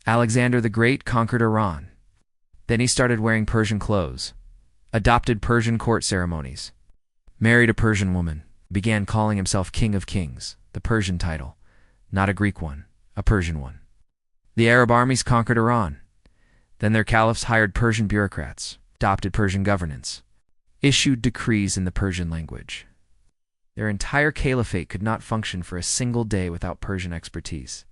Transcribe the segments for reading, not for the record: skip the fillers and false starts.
Alexander the Great conquered Iran. Then he started wearing Persian clothes, adopted Persian court ceremonies, married a Persian woman, began calling himself King of Kings, the Persian title, not a Greek one, a Persian one. The Arab armies conquered Iran. Then their caliphs hired Persian bureaucrats, adopted Persian governance, issued decrees in the Persian language. Their entire caliphate could not function for a single day without Persian expertise.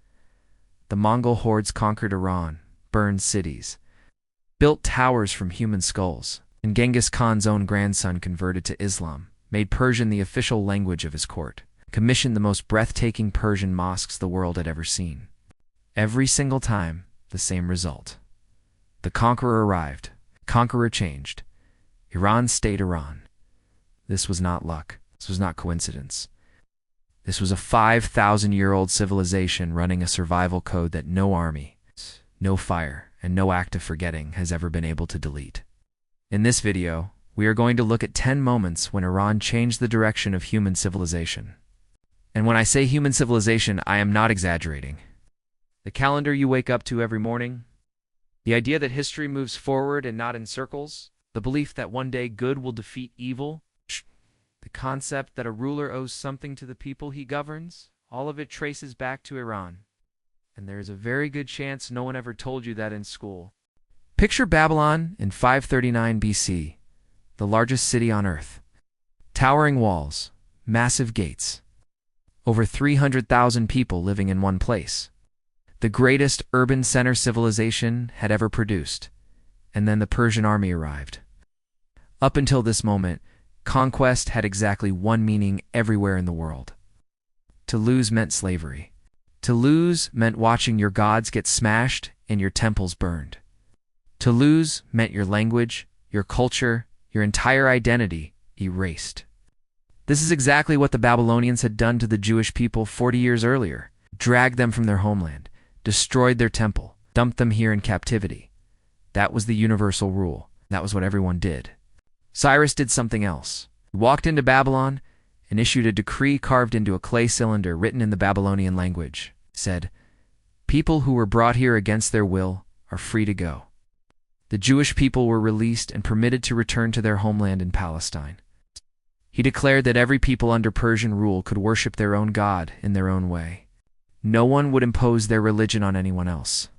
The Mongol hordes conquered Iran, burned cities, built towers from human skulls, and Genghis Khan's own grandson converted to Islam, made Persian the official language of his court, commissioned the most breathtaking Persian mosques the world had ever seen. Every single time, the same result. The conqueror arrived, conqueror changed. Iran stayed Iran. This was not luck. This was not coincidence. This was a 5,000-year-old civilization running a survival code that no army, no fire, and no act of forgetting has ever been able to delete. In this video, we are going to look at 10 moments when Iran changed the direction of human civilization. And when I say human civilization, I am not exaggerating. The calendar you wake up to every morning, the idea that history moves forward and not in circles, the belief that one day good will defeat evil, the concept that a ruler owes something to the people he governs, all of it traces back to Iran. And there is a very good chance no one ever told you that in school. Picture Babylon in 539 BC, the largest city on earth. Towering walls, massive gates, over 300,000 people living in one place. The greatest urban center civilization had ever produced. And then the Persian army arrived. Up until this moment, conquest had exactly one meaning everywhere in the world. To lose meant slavery. To lose meant watching your gods get smashed and your temples burned. To lose meant your language, your culture, your entire identity erased. This is exactly what the Babylonians had done to the Jewish people 40 years earlier, dragged them from their homeland, destroyed their temple, dumped them here in captivity. That was the universal rule. That was what everyone did. Cyrus did something else. He walked into Babylon and issued a decree carved into a clay cylinder written in the Babylonian language. It said, "People who were brought here against their will are free to go." The Jewish people were released and permitted to return to their homeland in Palestine. He declared that every people under Persian rule could worship their own God in their own way. No one would impose their religion on anyone else.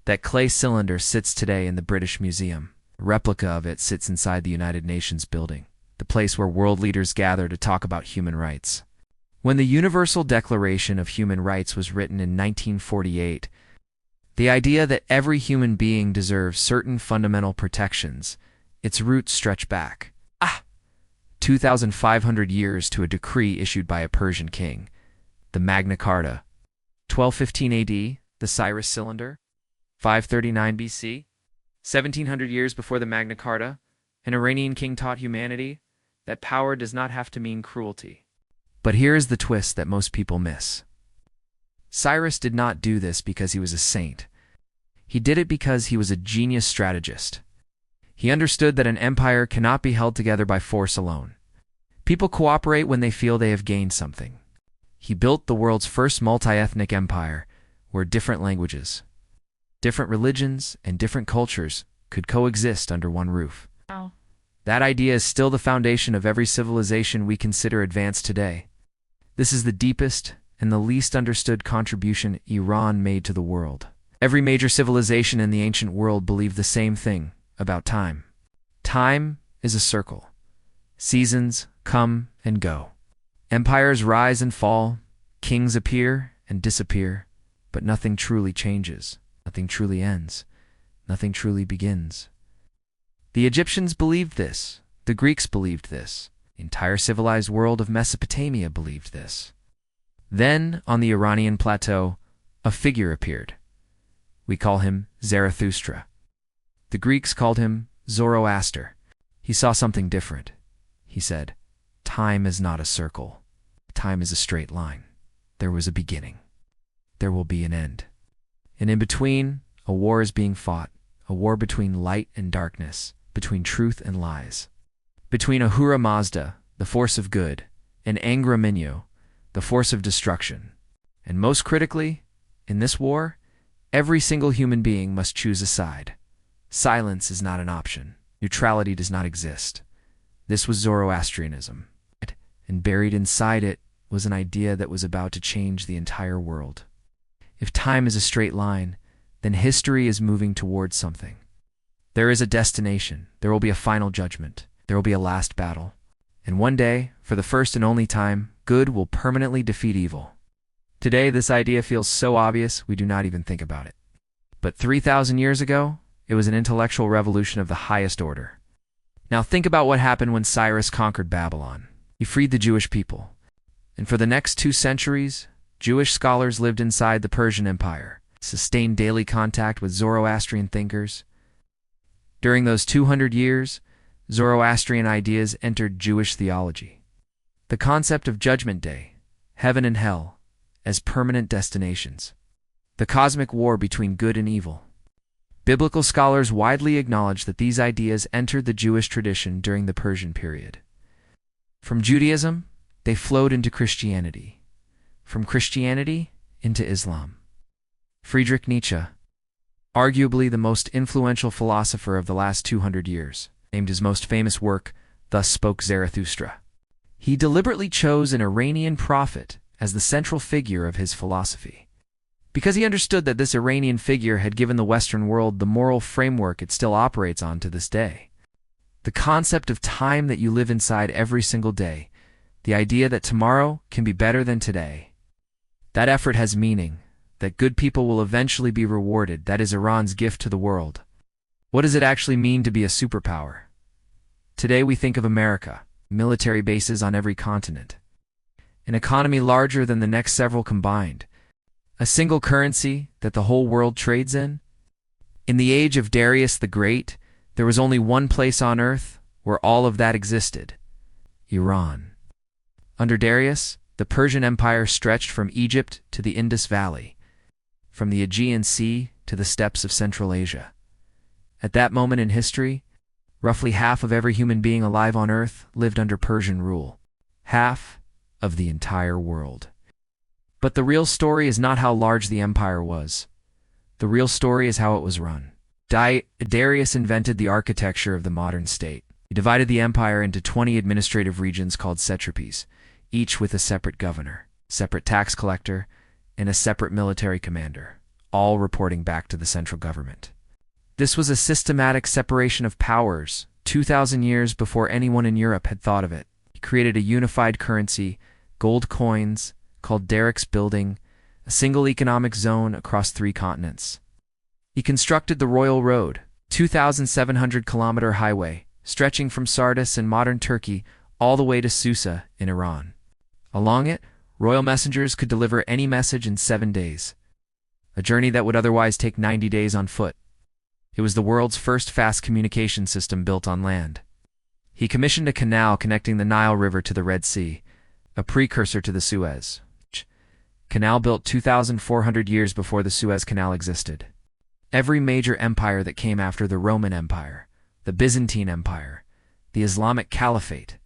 That clay cylinder sits today in the British Museum. A replica of it sits inside the United Nations building, the place where world leaders gather to talk about human rights. When the Universal Declaration of Human Rights was written in 1948, the idea that every human being deserves certain fundamental protections, its roots stretch back 2,500 years to a decree issued by a Persian king, the Magna Carta. 1215 AD, the Cyrus cylinder. 539 BC, 1,700 years before the Magna Carta, an Iranian king taught humanity that power does not have to mean cruelty. But here is the twist that most people miss. Cyrus did not do this because he was a saint. He did it because he was a genius strategist. He understood that an empire cannot be held together by force alone. People cooperate when they feel they have gained something. He built the world's first multi-ethnic empire, where different languages, different religions, and different cultures could coexist under one roof. Wow. That idea is still the foundation of every civilization we consider advanced today. This is the deepest and the least understood contribution Iran made to the world. Every major civilization in the ancient world believed the same thing about time. Time is a circle. Seasons come and go. Empires rise and fall, kings appear and disappear, but nothing truly changes. Nothing truly ends. Nothing truly begins. The Egyptians believed this. The Greeks believed this. The entire civilized world of Mesopotamia believed this. Then, on the Iranian plateau, a figure appeared. We call him Zarathustra. The Greeks called him Zoroaster. He saw something different. He said, "Time is not a circle. Time is a straight line. There was a beginning. There will be an end. And in between, a war is being fought, a war between light and darkness, between truth and lies, between Ahura Mazda, the force of good, and Angra Mainyo, the force of destruction. And most critically, in this war, Every single human being must choose a side. Silence is not an option. Neutrality does not exist. This was Zoroastrianism, and buried inside it was an idea that was about to change the entire world. If time is a straight line, then history is moving towards something. There is a destination. There will be a final judgment. There will be a last battle. And one day, for the first and only time, good will permanently defeat evil. Today, this idea feels so obvious we do not even think about it. But 3,000 years ago, it was an intellectual revolution of the highest order. Now think about what happened when Cyrus conquered Babylon. He freed the Jewish people. And for the next 2 centuries, Jewish scholars lived inside the Persian Empire, sustained daily contact with Zoroastrian thinkers. During those 200 years, Zoroastrian ideas entered Jewish theology. The concept of Judgment Day, heaven and hell, as permanent destinations. The cosmic war between good and evil. Biblical scholars widely acknowledge that these ideas entered the Jewish tradition during the Persian period. From Judaism, they flowed into Christianity. From Christianity, into Islam. Friedrich Nietzsche, arguably the most influential philosopher of the last 200 years, named his most famous work, Thus Spoke Zarathustra. He deliberately chose an Iranian prophet as the central figure of his philosophy, because he understood that this Iranian figure had given the Western world the moral framework it still operates on to this day. The concept of time that you live inside every single day, the idea that tomorrow can be better than today. That effort has meaning, that good people will eventually be rewarded. That is Iran's gift to the world. What does it actually mean to be a superpower? Today we think of America, military bases on every continent, an economy larger than the next several combined, a single currency that the whole world trades in. In the age of Darius the Great, there was only one place on earth where all of that existed: Iran. Under Darius, the Persian Empire stretched from Egypt to the Indus Valley, from the Aegean Sea to the steppes of Central Asia. At that moment in history, roughly half of every human being alive on Earth lived under Persian rule. Half of the entire world. But the real story is not how large the empire was. The real story is how it was run. Darius invented the architecture of the modern state. He divided the empire into 20 administrative regions called satrapies, each with a separate governor, separate tax collector, and a separate military commander, all reporting back to the central government. This was a systematic separation of powers, 2,000 years before anyone in Europe had thought of it. He created a unified currency, gold coins, called Darius Building, a single economic zone across 3 continents. He constructed the Royal Road, 2,700-kilometer highway, stretching from Sardis in modern Turkey all the way to Susa in Iran. Along it, royal messengers could deliver any message in 7 days, a journey that would otherwise take 90 days on foot. It was the world's first fast communication system built on land. He commissioned a canal connecting the Nile River to the Red Sea, a precursor to the Suez Canal, built 2,400 years before the Suez Canal existed. Every major empire that came after the Roman Empire, the Byzantine Empire, the Islamic Caliphate,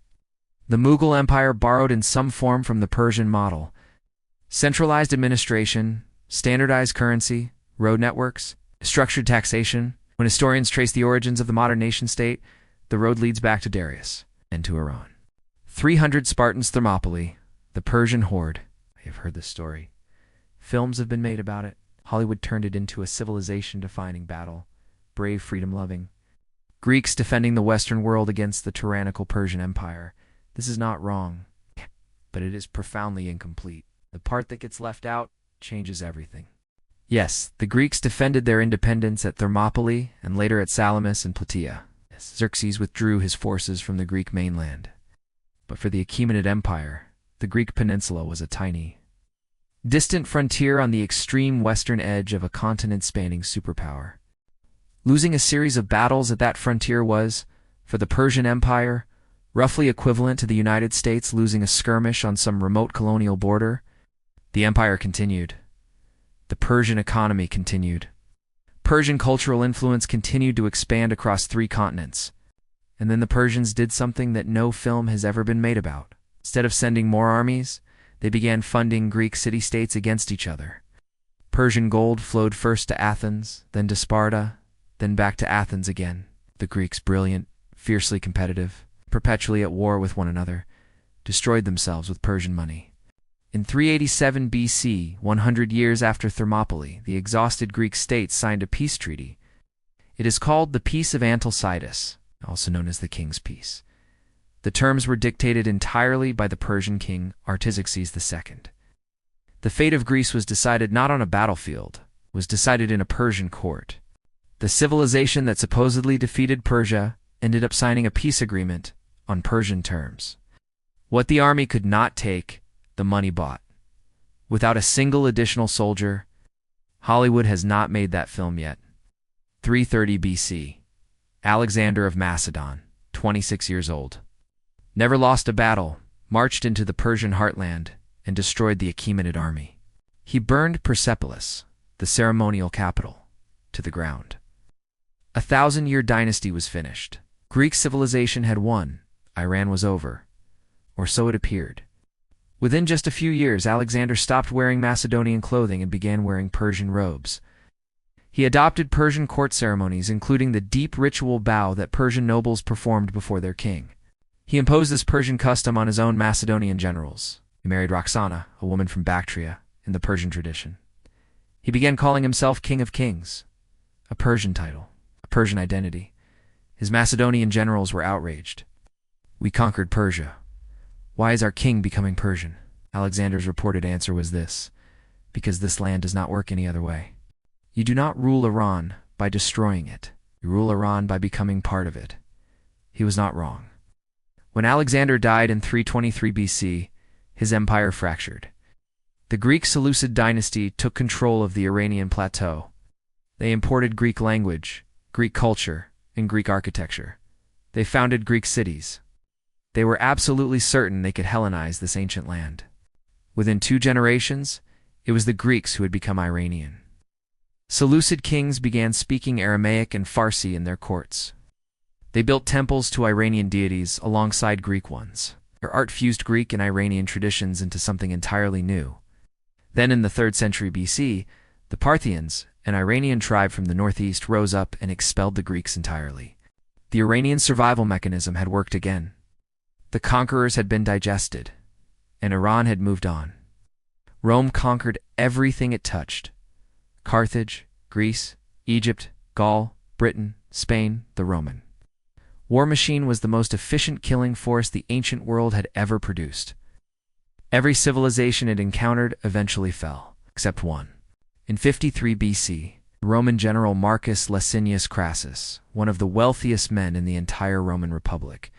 the Mughal Empire borrowed in some form from the Persian model: centralized administration, standardized currency, road networks, structured taxation. When historians trace the origins of the modern nation-state, the road leads back to Darius and to Iran. 300 Spartans, Thermopylae, the Persian horde. I have heard this story. Films have been made about it. Hollywood turned it into a civilization-defining battle. Brave, freedom-loving Greeks defending the Western world against the tyrannical Persian Empire. This is not wrong, but it is profoundly incomplete. The part that gets left out changes everything. Yes, the Greeks defended their independence at Thermopylae and later at Salamis and Plataea. Xerxes withdrew his forces from the Greek mainland. But for the Achaemenid Empire, the Greek peninsula was a tiny, distant frontier on the extreme western edge of a continent-spanning superpower. Losing a series of battles at that frontier was, for the Persian Empire, roughly equivalent to the United States losing a skirmish on some remote colonial border. The empire continued. The Persian economy continued. Persian cultural influence continued to expand across 3 continents. And then the Persians did something that no film has ever been made about. Instead of sending more armies, they began funding Greek city-states against each other. Persian gold flowed first to Athens, then to Sparta, then back to Athens again. The Greeks, brilliant, fiercely competitive, perpetually at war with one another, destroyed themselves with Persian money. In 387 BC, 100 years after Thermopylae, the exhausted Greek state signed a peace treaty. It is called the Peace of Antalcidas, also known as the King's Peace. The terms were dictated entirely by the Persian king Artaxerxes II. The fate of Greece was decided not on a battlefield, was decided in a Persian court. The civilization that supposedly defeated Persia ended up signing a peace agreement on Persian terms. What the army could not take, the money bought. Without a single additional soldier, Hollywood has not made that film yet. 330 BC. Alexander of Macedon, 26 years old. Never lost a battle, marched into the Persian heartland, and destroyed the Achaemenid army. He burned Persepolis, the ceremonial capital, to the ground. A 1,000-year dynasty was finished. Greek civilization had won. Iran was over. Or so it appeared. Within just a few years, Alexander stopped wearing Macedonian clothing and began wearing Persian robes. He adopted Persian court ceremonies, including the deep ritual bow that Persian nobles performed before their king. He imposed this Persian custom on his own Macedonian generals. He married Roxana, a woman from Bactria, in the Persian tradition. He began calling himself King of Kings, a Persian title, a Persian identity. His Macedonian generals were outraged. "We conquered Persia. Why is our king becoming Persian?" Alexander's reported answer was this: "Because this land does not work any other way. You do not rule Iran by destroying it. You rule Iran by becoming part of it." He was not wrong. When Alexander died in 323 BC, his empire fractured. The Greek Seleucid dynasty took control of the Iranian plateau. They imported Greek language, Greek culture, and Greek architecture. They founded Greek cities. They were absolutely certain they could Hellenize this ancient land. Within 2 generations, it was the Greeks who had become Iranian. Seleucid kings began speaking Aramaic and Farsi in their courts. They built temples to Iranian deities alongside Greek ones. Their art fused Greek and Iranian traditions into something entirely new. Then in the 3rd century BC, the Parthians, an Iranian tribe from the northeast, rose up and expelled the Greeks entirely. The Iranian survival mechanism had worked again. The conquerors had been digested, and Iran had moved on. Rome conquered everything it touched: Carthage, Greece, Egypt, Gaul, Britain, Spain, the Roman. War machine was the most efficient killing force the ancient world had ever produced. Every civilization it encountered eventually fell, except one. In 53 BC, Roman general Marcus Licinius Crassus, one of the wealthiest men in the entire Roman Republic,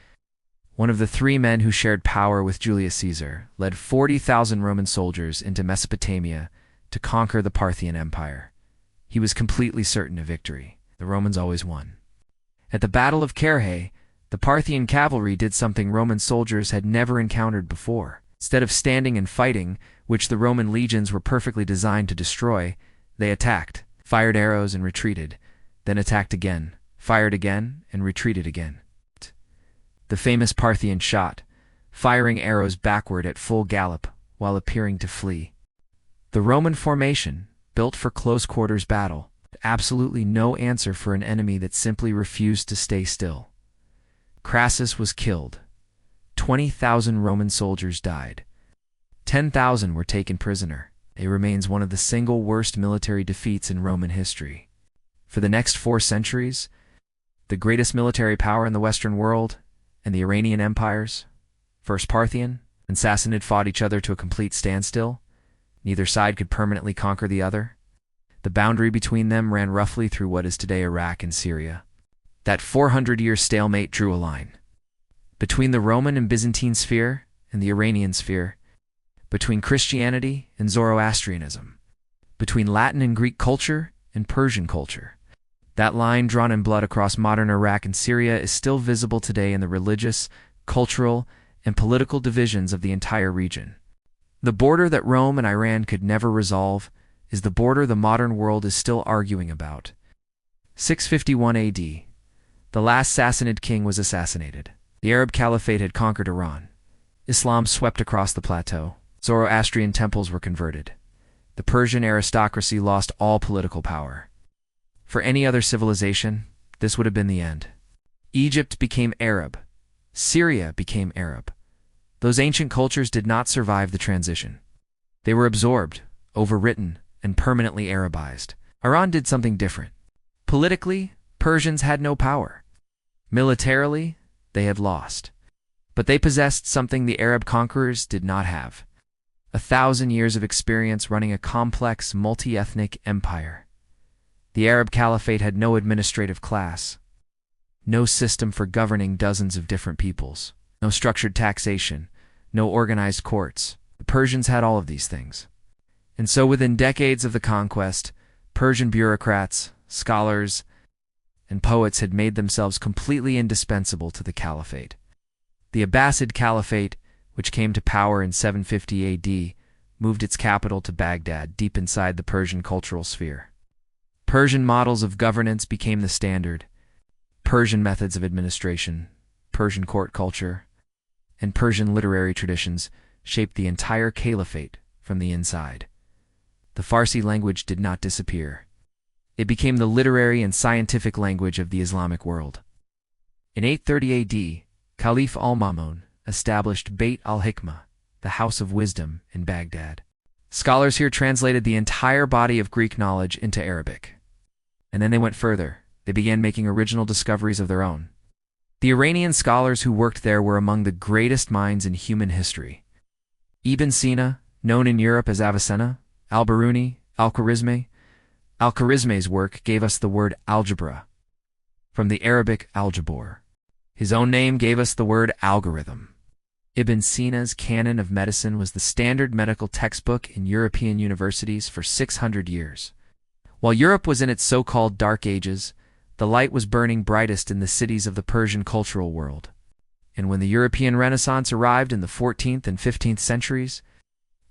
one of the 3 men who shared power with Julius Caesar, led 40,000 Roman soldiers into Mesopotamia to conquer the Parthian Empire. He was completely certain of victory. The Romans always won. At the Battle of Carrhae, the Parthian cavalry did something Roman soldiers had never encountered before. Instead of standing and fighting, which the Roman legions were perfectly designed to destroy, they attacked, fired arrows and retreated, then attacked again, fired again, and retreated again. The famous Parthian shot, firing arrows backward at full gallop while appearing to flee. The Roman formation, built for close-quarters battle, had absolutely no answer for an enemy that simply refused to stay still. Crassus was killed. 20,000 Roman soldiers died. 10,000 were taken prisoner. It remains one of the single worst military defeats in Roman history. For the next 4 centuries, the greatest military power in the Western world and the Iranian empires, first Parthian and Sassanid, fought each other to a complete standstill. Neither side could permanently conquer the other. The boundary between them ran roughly through what is today Iraq and Syria. That 400-year stalemate drew a line. Between the Roman and Byzantine sphere and the Iranian sphere, between Christianity and Zoroastrianism, between Latin and Greek culture and Persian culture. That line drawn in blood across modern Iraq and Syria is still visible today in the religious, cultural, and political divisions of the entire region. The border that Rome and Iran could never resolve is the border the modern world is still arguing about. 651 AD. The last Sassanid king was assassinated. The Arab Caliphate had conquered Iran. Islam swept across the plateau. Zoroastrian temples were converted. the Persian aristocracy lost all political power. For any other civilization, this would have been the end. Egypt became Arab. Syria became Arab. Those ancient cultures did not survive the transition. They were absorbed, overwritten, and permanently Arabized. Iran did something different. Politically, Persians had no power. Militarily, they had lost. But they possessed something the Arab conquerors did not have: 1,000 years of experience running a complex, multi-ethnic empire. The Arab Caliphate had no administrative class, no system for governing dozens of different peoples, no structured taxation, no organized courts. The Persians had all of these things. And so within decades of the conquest, Persian bureaucrats, scholars, and poets had made themselves completely indispensable to the caliphate. The Abbasid Caliphate, which came to power in 750 AD, moved its capital to Baghdad, deep inside the Persian cultural sphere. Persian models of governance became the standard. Persian methods of administration, Persian court culture, and Persian literary traditions shaped the entire caliphate from the inside. The Farsi language did not disappear. It became the literary and scientific language of the Islamic world. In 830 AD, Caliph al-Ma'mun established Beit al-Hikmah, the House of Wisdom, in Baghdad. Scholars here translated the entire body of Greek knowledge into Arabic. And then they went further. They began making original discoveries of their own. The Iranian scholars who worked there were among the greatest minds in human history. Ibn Sina, known in Europe as Avicenna, al-Biruni, al-Khwarizmi. Al-Khwarizmi's work gave us the word algebra, from the Arabic al-Jabor. His own name gave us the word algorithm. Ibn Sina's Canon of Medicine was the standard medical textbook in European universities for 600 years. While Europe was in its so-called Dark Ages, the light was burning brightest in the cities of the Persian cultural world. And when the European Renaissance arrived in the 14th and 15th centuries,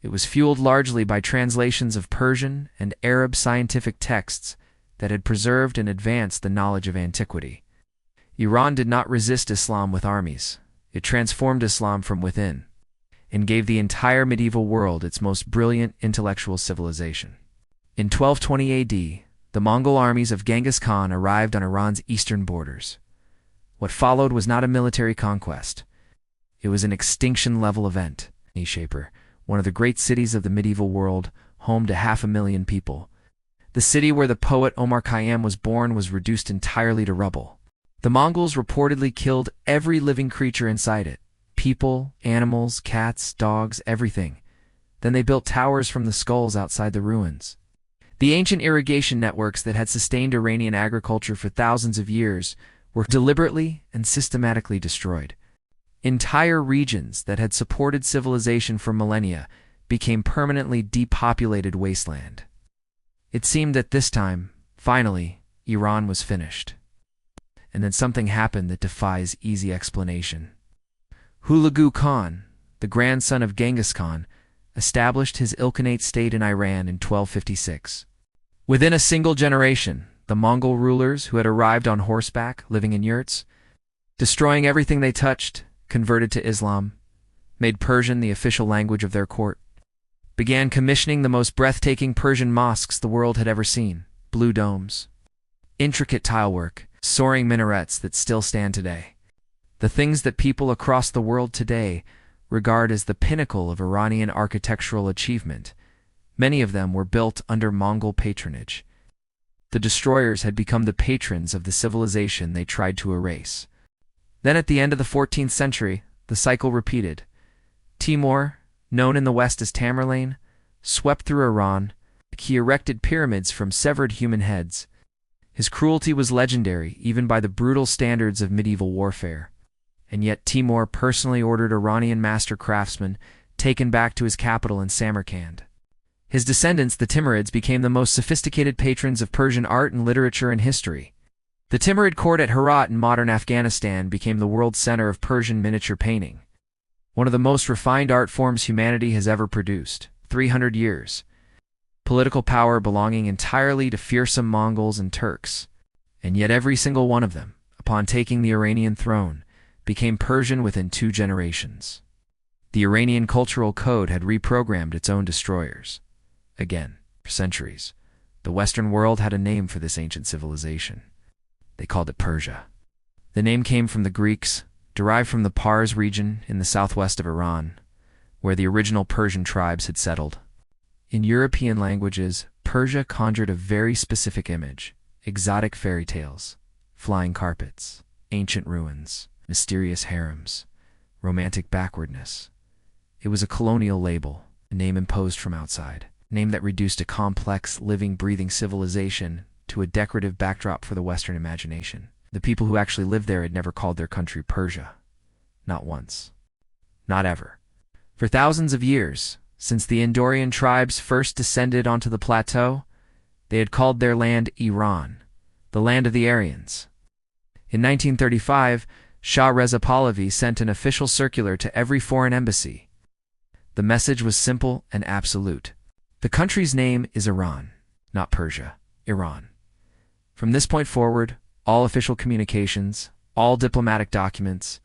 it was fueled largely by translations of Persian and Arab scientific texts that had preserved and advanced the knowledge of antiquity. Iran did not resist Islam with armies. It transformed Islam from within and gave the entire medieval world its most brilliant intellectual civilization. In 1220 AD, the Mongol armies of Genghis Khan arrived on Iran's eastern borders. What followed was not a military conquest. It was an extinction-level event. Nishaper, one of the great cities of the medieval world, home to 500,000 people. The city where the poet Omar Khayyam was born was reduced entirely to rubble. The Mongols reportedly killed every living creature inside it: people, animals, cats, dogs, everything. Then they built towers from the skulls outside the ruins. The ancient irrigation networks that had sustained Iranian agriculture for thousands of years were deliberately and systematically destroyed. Entire regions that had supported civilization for millennia became permanently depopulated wasteland. It seemed that this time, finally, Iran was finished. And then something happened that defies easy explanation. Hulagu Khan, the grandson of Genghis Khan, established his Ilkhanate state in Iran in 1256. Within a single generation, the Mongol rulers, who had arrived on horseback, living in yurts, destroying everything they touched, converted to Islam, made Persian the official language of their court, began commissioning the most breathtaking Persian mosques the world had ever seen: blue domes, intricate tilework, soaring minarets that still stand today. The things that people across the world today regard as the pinnacle of Iranian architectural achievement, many of them were built under Mongol patronage. The destroyers had become the patrons of the civilization they tried to erase. Then at the end of the 14th century, the cycle repeated. Timur, known in the West as Tamerlane, swept through Iran. He erected pyramids from severed human heads. His cruelty was legendary, even by the brutal standards of medieval warfare. And yet Timur personally ordered Iranian master craftsmen taken back to his capital in Samarkand. His descendants, the Timurids, became the most sophisticated patrons of Persian art and literature and history. The Timurid court at Herat in modern Afghanistan became the world center of Persian miniature painting, one of the most refined art forms humanity has ever produced. 300 years. Political power belonging entirely to fearsome Mongols and Turks. And yet every single one of them, upon taking the Iranian throne, became Persian within 2 generations. The Iranian cultural code had reprogrammed its own destroyers. again. For centuries, the Western world had a name for this ancient civilization. They called it Persia. The name came from the Greeks, derived from the Pars region in the southwest of Iran, where the original Persian tribes had settled. In European languages, Persia conjured a very specific image: exotic fairy tales, flying carpets, ancient ruins, mysterious harems, romantic backwardness. It was a colonial label, a name imposed from outside, a name that reduced a complex, living, breathing civilization to a decorative backdrop for the Western imagination. The people who actually lived there had never called their country Persia. Not once. Not ever. For thousands of years, since the Andorian tribes first descended onto the plateau, they had called their land Iran, the land of the Aryans. In 1935, Shah Reza Pahlavi sent an official circular to every foreign embassy. The message was simple and absolute. The country's name is Iran, not Persia. Iran. From this point forward, all official communications, all diplomatic documents,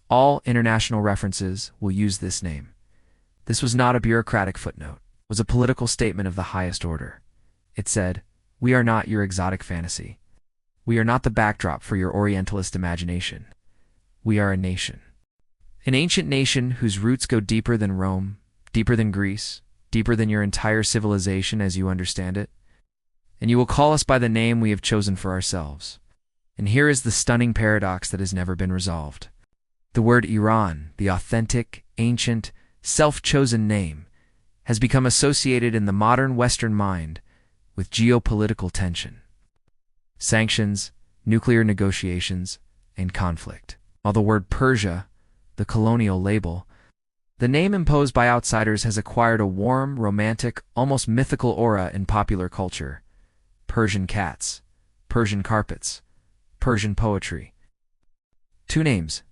all international references will use this name. This was not a bureaucratic footnote. It was a political statement of the highest order. It said, "We are not your exotic fantasy. We are not the backdrop for your Orientalist imagination. We are a nation. An ancient nation whose roots go deeper than Rome, deeper than Greece, deeper than your entire civilization as you understand it. And you will call us by the name we have chosen for ourselves." And here is the stunning paradox that has never been resolved. The word Iran, the authentic, ancient, self-chosen name, has become associated in the modern Western mind with geopolitical tension, sanctions, nuclear negotiations, and conflict. While the word Persia, the colonial label, the name imposed by outsiders, has acquired a warm, romantic, almost mythical aura in popular culture. Persian cats, Persian carpets, Persian poetry. Two names,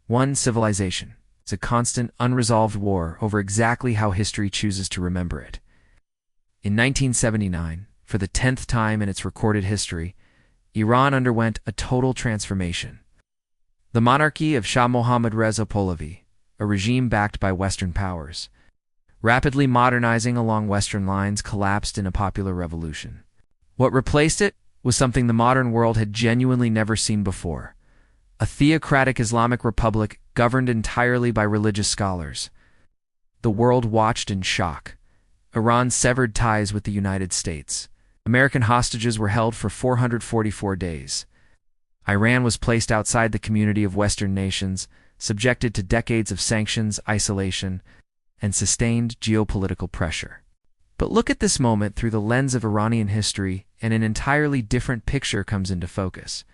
one civilization. It's a constant, unresolved war over exactly how history chooses to remember it. In 1979, for the 10th time in its recorded history, Iran underwent a total transformation. The monarchy of Shah Mohammad Reza Pahlavi, a regime backed by Western powers, rapidly modernizing along Western lines, collapsed in a popular revolution. What replaced it was something the modern world had genuinely never seen before: a theocratic Islamic republic governed entirely by religious scholars. The world watched in shock. Iran severed ties with the United States. American hostages were held for 444 days. Iran was placed outside the community of Western nations, subjected to decades of sanctions, isolation, and sustained geopolitical pressure. But look at this moment through the lens of Iranian history, and an entirely different picture comes into focus.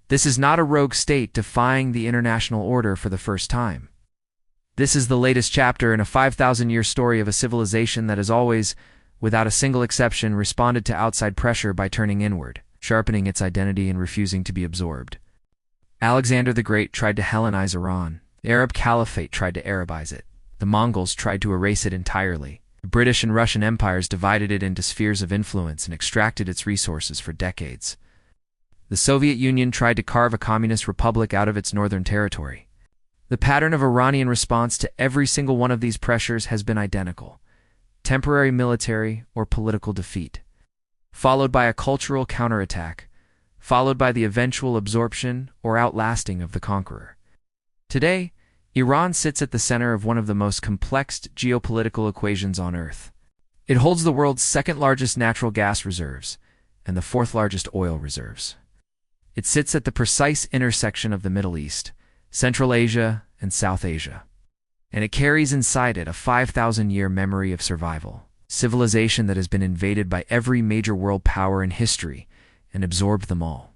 This is not a rogue state defying the international order for the first time. This is the latest chapter in a 5,000-year story of a civilization that has always, without a single exception, responded to outside pressure by turning inward, sharpening its identity and refusing to be absorbed. Alexander the Great tried to Hellenize Iran. The Arab Caliphate tried to Arabize it. The Mongols tried to erase it entirely. The British and Russian empires divided it into spheres of influence and extracted its resources for decades. The Soviet Union tried to carve a communist republic out of its northern territory. The pattern of Iranian response to every single one of these pressures has been identical: temporary military or political defeat, followed by a cultural counterattack, followed by the eventual absorption or outlasting of the conqueror. Today, Iran sits at the center of one of the most complex geopolitical equations on Earth. It holds the world's second-largest natural gas reserves and the fourth-largest oil reserves. It sits at the precise intersection of the Middle East, Central Asia, and South Asia. And it carries inside it a 5,000-year memory of survival, civilization that has been invaded by every major world power in history and absorbed them all.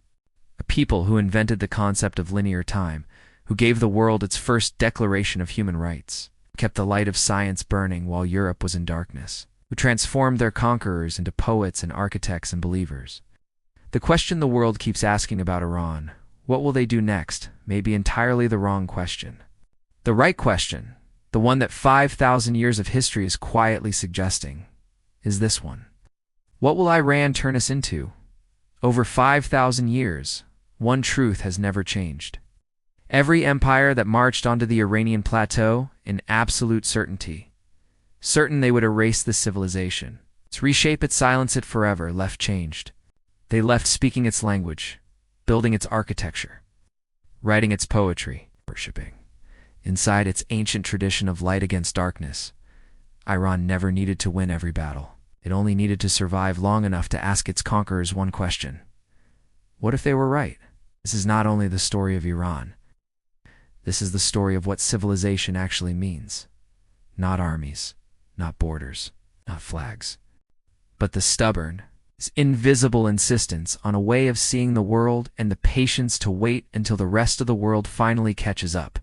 A people who invented the concept of linear time, who gave the world its first declaration of human rights, who kept the light of science burning while Europe was in darkness, who transformed their conquerors into poets and architects and believers. The question the world keeps asking about Iran, what will they do next, may be entirely the wrong question. The right question, the one that 5,000 years of history is quietly suggesting, is this one. What will Iran turn us into? Over 5,000 years, one truth has never changed. Every empire that marched onto the Iranian plateau in absolute certainty, certain they would erase this civilization, Reshape it, silence it forever, left changed. They left speaking its language, building its architecture, writing its poetry, worshipping. Inside its ancient tradition of light against darkness, Iran never needed to win every battle. It only needed to survive long enough to ask its conquerors one question. What if they were right? This is not only the story of Iran. This is the story of what civilization actually means. Not armies, not borders, not flags, but the stubborn, invisible insistence on a way of seeing the world and the patience to wait until the rest of the world finally catches up.